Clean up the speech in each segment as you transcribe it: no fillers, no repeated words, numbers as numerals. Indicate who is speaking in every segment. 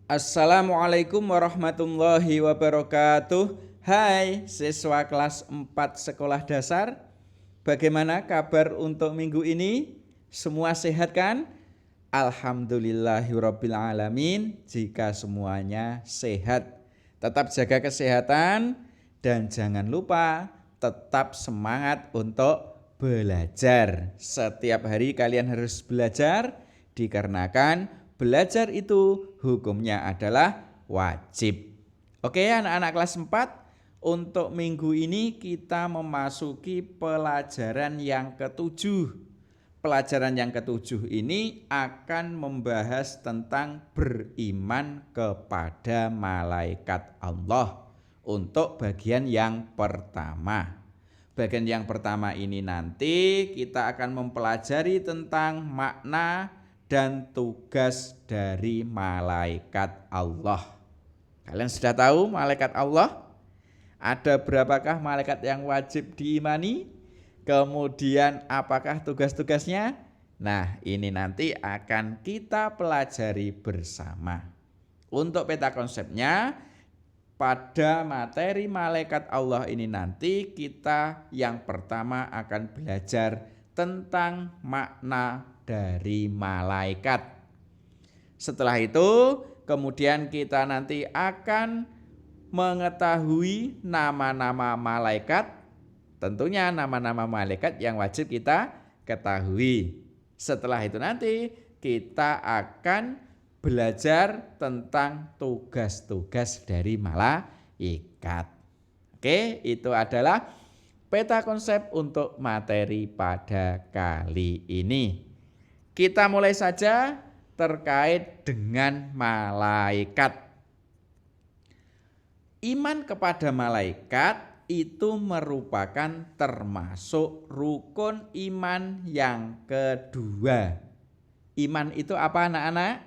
Speaker 1: Assalamualaikum warahmatullahi wabarakatuh. Hai siswa kelas 4 sekolah dasar. Bagaimana kabar untuk minggu ini? Semua sehat kan? Alhamdulillahirabbil alamin. Jika semuanya sehat, tetap jaga kesehatan dan jangan lupa tetap semangat untuk belajar. Setiap hari kalian harus belajar dikarenakan belajar itu hukumnya adalah wajib. Oke, anak-anak kelas 4, untuk minggu ini kita memasuki pelajaran yang ketujuh. Pelajaran yang ketujuh ini akan membahas tentang beriman kepada malaikat Allah untuk bagian yang pertama. Bagian yang pertama ini nanti kita akan mempelajari tentang makna dan tugas dari malaikat Allah. Kalian sudah tahu malaikat Allah? Ada berapakah malaikat yang wajib diimani? Kemudian apakah tugas-tugasnya? Nah, ini nanti akan kita pelajari bersama. Untuk peta konsepnya, pada materi malaikat Allah ini nanti kita yang pertama akan belajar tentang makna dari malaikat. Setelah itu kemudian kita nanti akan mengetahui nama-nama malaikat. Tentunya nama-nama malaikat yang wajib kita ketahui. Setelah itu nanti kita akan belajar tentang tugas-tugas dari malaikat. Oke, itu adalah peta konsep untuk materi pada kali ini. Kita mulai saja terkait dengan malaikat. Iman kepada malaikat itu merupakan termasuk rukun iman yang kedua. Iman itu apa, anak-anak?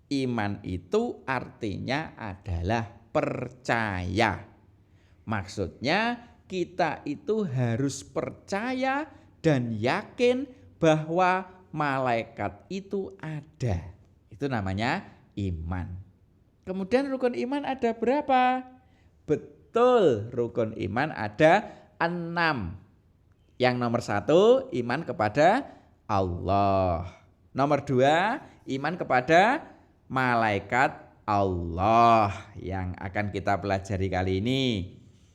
Speaker 1: Iman itu artinya adalah percaya. Maksudnya kita itu harus percaya dan yakin bahwa malaikat itu ada. Itu namanya iman. Kemudian rukun iman ada berapa? Betul, rukun iman ada 6. Yang nomor 1, iman kepada Allah. Nomor 2, iman kepada malaikat Allah yang akan kita pelajari kali ini.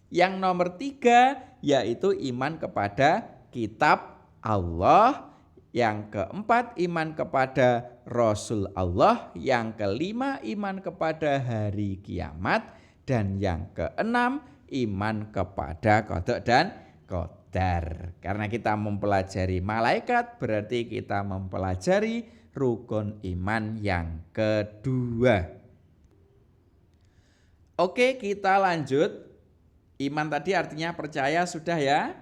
Speaker 1: Yang nomor 3 yaitu iman kepada kitab Allah. Yang keempat, iman kepada Rasul Allah. Yang kelima, iman kepada hari kiamat. Dan yang keenam, iman kepada qada dan qadar. Karena kita mempelajari malaikat, berarti kita mempelajari rukun iman yang kedua. Oke, kita lanjut. Iman tadi artinya percaya, sudah ya.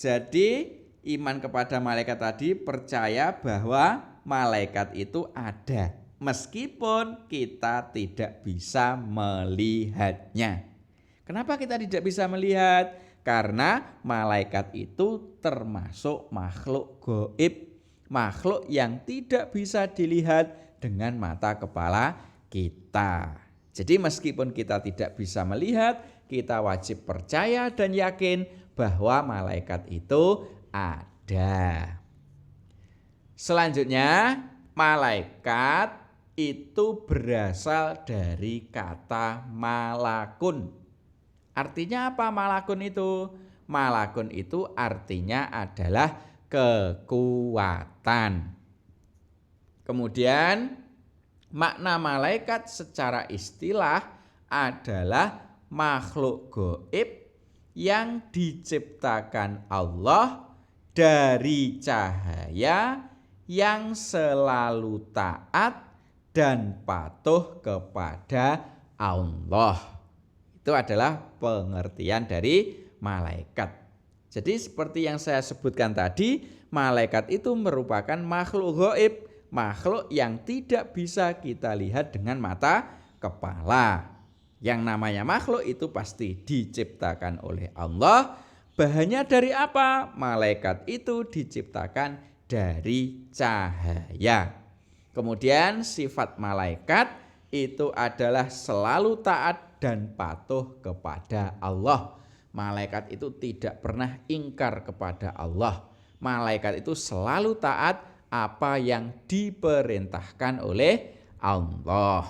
Speaker 1: Jadi iman kepada malaikat tadi percaya bahwa malaikat itu ada meskipun kita tidak bisa melihatnya. Kenapa kita tidak bisa melihat? Karena malaikat itu termasuk makhluk gaib, makhluk yang tidak bisa dilihat dengan mata kepala kita. Jadi meskipun kita tidak bisa melihat, kita wajib percaya dan yakin bahwa malaikat itu ada. Selanjutnya, malaikat itu berasal dari kata malakun. Artinya apa malakun itu? Malakun itu artinya adalah kekuatan. Kemudian makna malaikat secara istilah adalah makhluk gaib yang diciptakan Allah dari cahaya yang selalu taat dan patuh kepada Allah. Itu adalah pengertian dari malaikat. Jadi seperti yang saya sebutkan tadi, malaikat itu merupakan makhluk gaib, makhluk yang tidak bisa kita lihat dengan mata kepala. Yang namanya makhluk itu pasti diciptakan oleh Allah. Bahannya dari apa? Malaikat itu diciptakan dari cahaya. Kemudian sifat malaikat itu adalah selalu taat dan patuh kepada Allah. Malaikat itu tidak pernah ingkar kepada Allah. Malaikat itu selalu taat apa yang diperintahkan oleh Allah.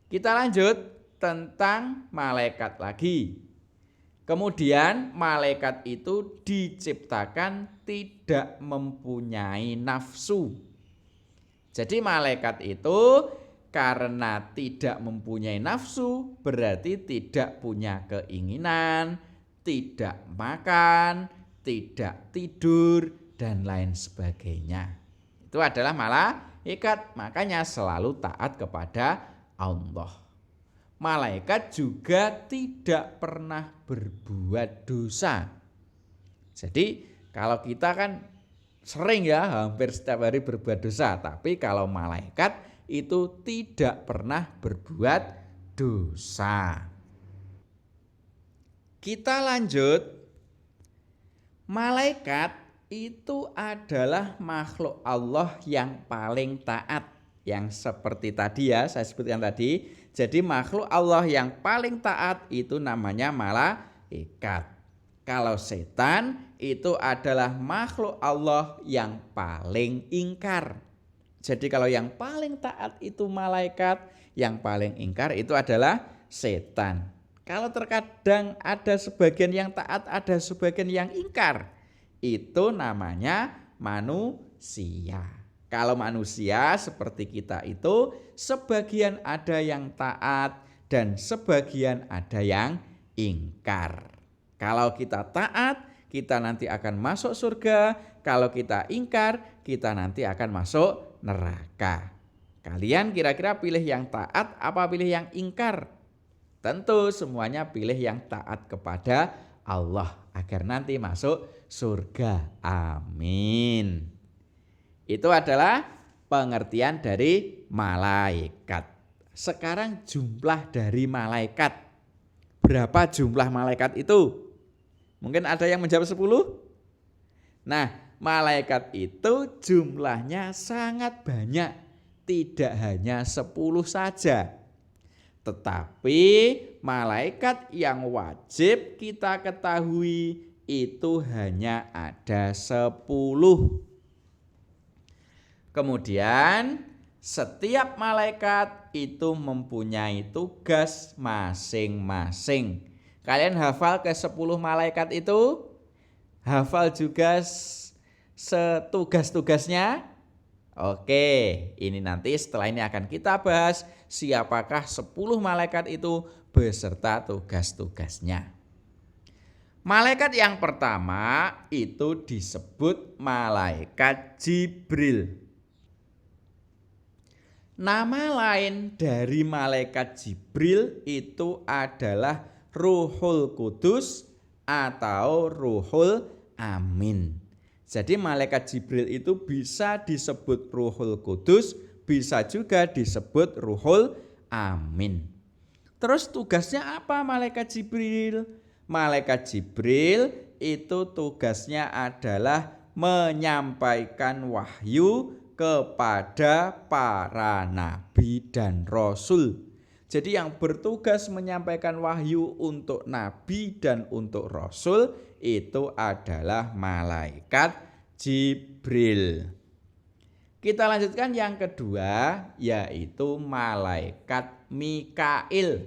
Speaker 1: Kita lanjut tentang malaikat lagi. Kemudian malaikat itu diciptakan tidak mempunyai nafsu. Jadi malaikat itu karena tidak mempunyai nafsu berarti tidak punya keinginan, tidak makan, tidak tidur, dan lain sebagainya. Itu adalah malaikat, makanya selalu taat kepada Allah. Malaikat juga tidak pernah berbuat dosa. Jadi kalau kita kan sering ya hampir setiap hari berbuat dosa, tapi kalau malaikat itu tidak pernah berbuat dosa. Kita lanjut. Malaikat itu adalah makhluk Allah yang paling taat. Yang seperti tadi ya saya sebutkan tadi. Jadi makhluk Allah yang paling taat itu namanya malaikat. Kalau setan itu adalah makhluk Allah yang paling ingkar. Jadi kalau yang paling taat itu malaikat, yang paling ingkar itu adalah setan. Kalau terkadang ada sebagian yang taat, ada sebagian yang ingkar, itu namanya manusia. Kalau manusia seperti kita itu sebagian ada yang taat dan sebagian ada yang ingkar. Kalau kita taat, kita nanti akan masuk surga. Kalau kita ingkar, kita nanti akan masuk neraka. Kalian kira-kira pilih yang taat apa pilih yang ingkar? Tentu semuanya pilih yang taat kepada Allah agar nanti masuk surga. Amin. Itu adalah pengertian dari malaikat. Sekarang jumlah dari malaikat. Berapa jumlah malaikat itu? Mungkin ada yang menjawab 10? Nah, malaikat itu jumlahnya sangat banyak. Tidak hanya 10 saja. Tetapi malaikat yang wajib kita ketahui itu hanya ada 10. Kemudian setiap malaikat itu mempunyai tugas masing-masing. Kalian hafal ke 10 malaikat itu? Hafal juga setugas-tugasnya? Oke, ini nanti setelah ini akan kita bahas siapakah 10 malaikat itu beserta tugas-tugasnya. Malaikat yang pertama itu disebut malaikat Jibril. Nama lain dari malaikat Jibril itu adalah Ruhul Kudus atau Ruhul Amin. Jadi malaikat Jibril itu bisa disebut Ruhul Kudus, bisa juga disebut Ruhul Amin. Terus tugasnya apa malaikat Jibril? Malaikat Jibril itu tugasnya adalah menyampaikan wahyu kepada para nabi dan rasul. Jadi yang bertugas menyampaikan wahyu untuk nabi dan untuk rasul itu adalah malaikat Jibril. Kita lanjutkan yang kedua yaitu malaikat Mikail.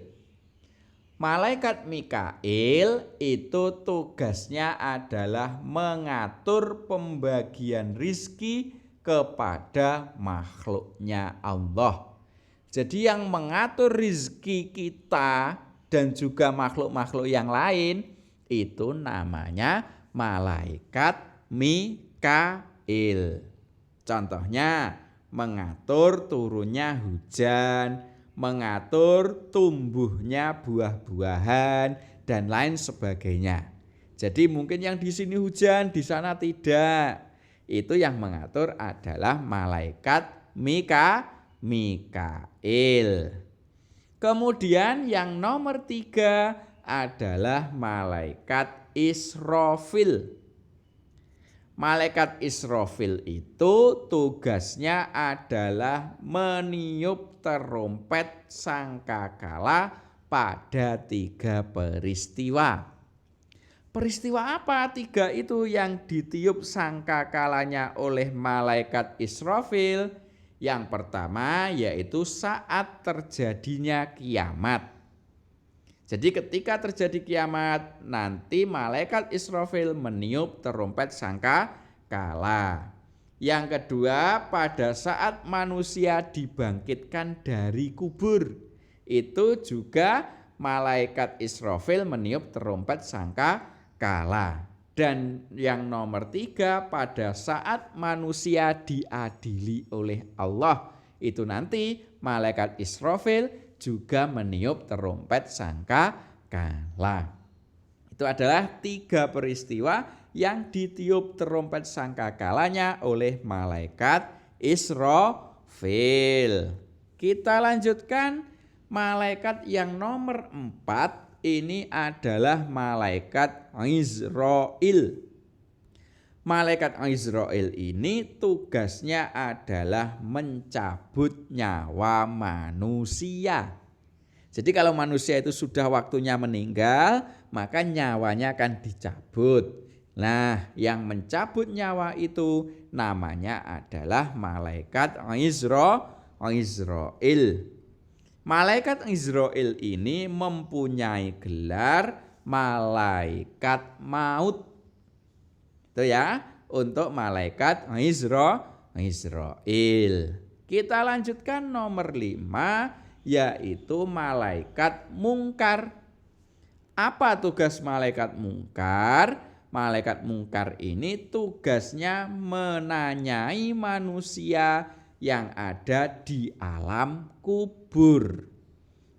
Speaker 1: Malaikat Mikail itu tugasnya adalah mengatur pembagian rizki kepada makhluknya Allah. Jadi yang mengatur rizki kita dan juga makhluk-makhluk yang lain itu namanya malaikat Mikail. Contohnya mengatur turunnya hujan, mengatur tumbuhnya buah-buahan dan lain sebagainya. Jadi mungkin yang di sini hujan, di sana tidak. Itu yang mengatur adalah malaikat Mikail. Kemudian yang nomor 3 adalah malaikat Israfil. Malaikat Israfil itu tugasnya adalah meniup terompet sangkakala pada 3 peristiwa. Peristiwa apa 3 itu yang ditiup sangkakalanya oleh malaikat Israfil? Yang pertama yaitu saat terjadinya kiamat. Jadi ketika terjadi kiamat, nanti malaikat Israfil meniup terompet sangkakala. Yang kedua, pada saat manusia dibangkitkan dari kubur, itu juga malaikat Israfil meniup terompet sangkakala. Dan yang nomor 3, pada saat manusia diadili oleh Allah, itu nanti malaikat Israfil juga meniup terompet sangkakala. Itu adalah 3 peristiwa yang ditiup terompet sangkakalanya oleh malaikat Israfil. Kita lanjutkan, malaikat yang nomor 4 ini adalah malaikat Israil. Malaikat Israil ini tugasnya adalah mencabut nyawa manusia. Jadi kalau manusia itu sudah waktunya meninggal, maka nyawanya akan dicabut. Nah, yang mencabut nyawa itu namanya adalah malaikat Israil. Malaikat Israil ini mempunyai gelar malaikat maut. Itu ya, untuk malaikat Israil. Kita lanjutkan nomor 5, yaitu malaikat mungkar. Apa tugas malaikat mungkar? Malaikat mungkar ini tugasnya menanyai manusia yang ada di alam kubur.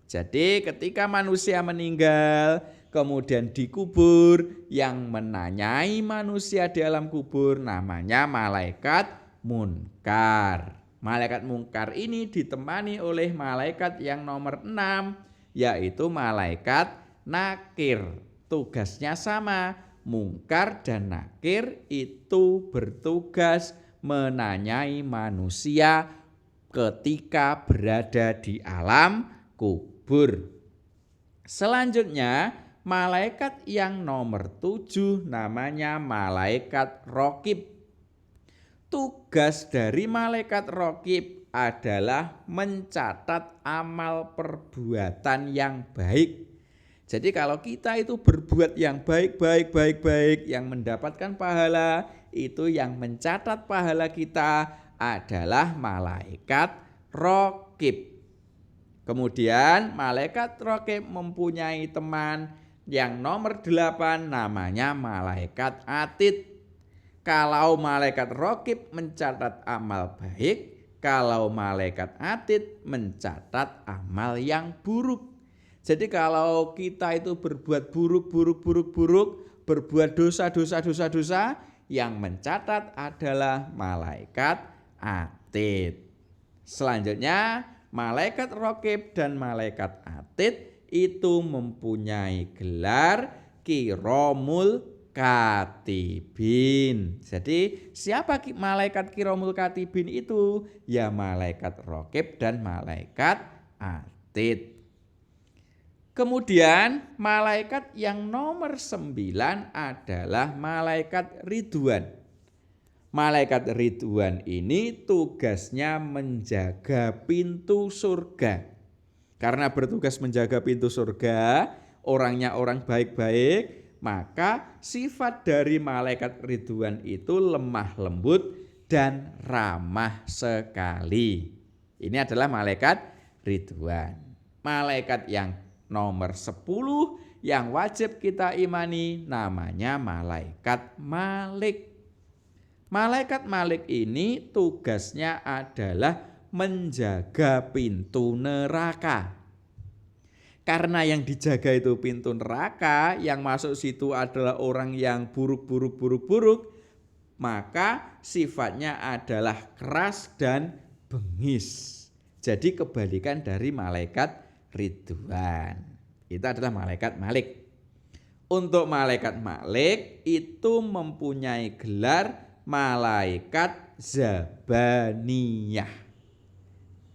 Speaker 1: Jadi ketika manusia meninggal, kemudian dikubur, yang menanyai manusia di alam kubur namanya malaikat munkar. Malaikat munkar ini ditemani oleh malaikat yang nomor 6, yaitu malaikat nakir. Tugasnya sama, mungkar dan nakir itu bertugas menanyai manusia ketika berada di alam kubur. Selanjutnya, malaikat yang nomor 7 namanya malaikat raqib. Tugas dari malaikat raqib adalah mencatat amal perbuatan yang baik. Jadi kalau kita itu berbuat yang baik, yang mendapatkan pahala, itu yang mencatat pahala kita adalah malaikat raqib. Kemudian malaikat raqib mempunyai teman yang nomor 8 namanya malaikat atid. Kalau malaikat raqib mencatat amal baik, kalau malaikat atid mencatat amal yang buruk. Jadi kalau kita itu berbuat buruk, berbuat dosa, yang mencatat adalah malaikat atid. Selanjutnya, malaikat raqib dan malaikat atid itu mempunyai gelar kiromul katibin. Jadi siapa malaikat kiromul katibin itu? Ya malaikat raqib dan malaikat atid. Kemudian malaikat yang nomor 9 adalah malaikat Ridwan. Malaikat Ridwan ini tugasnya menjaga pintu surga. Karena bertugas menjaga pintu surga, orangnya orang baik-baik, maka sifat dari malaikat Ridwan itu lemah lembut dan ramah sekali. Ini adalah malaikat Ridwan. Malaikat yang nomor 10 yang wajib kita imani namanya malaikat Malik. Malaikat Malik ini tugasnya adalah menjaga pintu neraka. Karena yang dijaga itu pintu neraka, yang masuk situ adalah orang yang buruk, maka sifatnya adalah keras dan bengis. Jadi kebalikan dari malaikat Ridwan. Itu adalah malaikat Malik. Untuk malaikat Malik itu mempunyai gelar malaikat zabaniyah.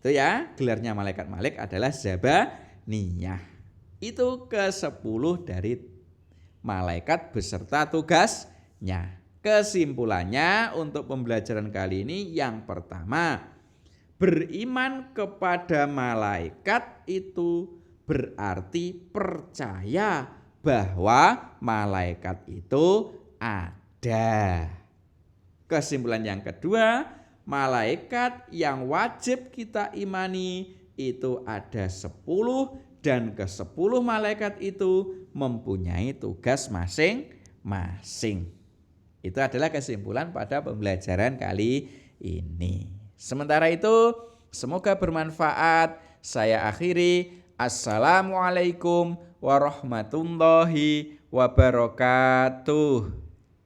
Speaker 1: Itu ya, gelarnya malaikat Malik adalah zabaniyah. Itu ke-10 dari malaikat beserta tugasnya. Kesimpulannya untuk pembelajaran kali ini yang pertama, beriman kepada malaikat itu berarti percaya bahwa malaikat itu ada. Kesimpulan yang kedua, malaikat yang wajib kita imani itu ada 10 dan ke-10 malaikat itu mempunyai tugas masing-masing. Itu adalah kesimpulan pada pembelajaran kali ini. Sementara itu, semoga bermanfaat. Saya akhiri. Assalamualaikum warahmatullahi wabarakatuh.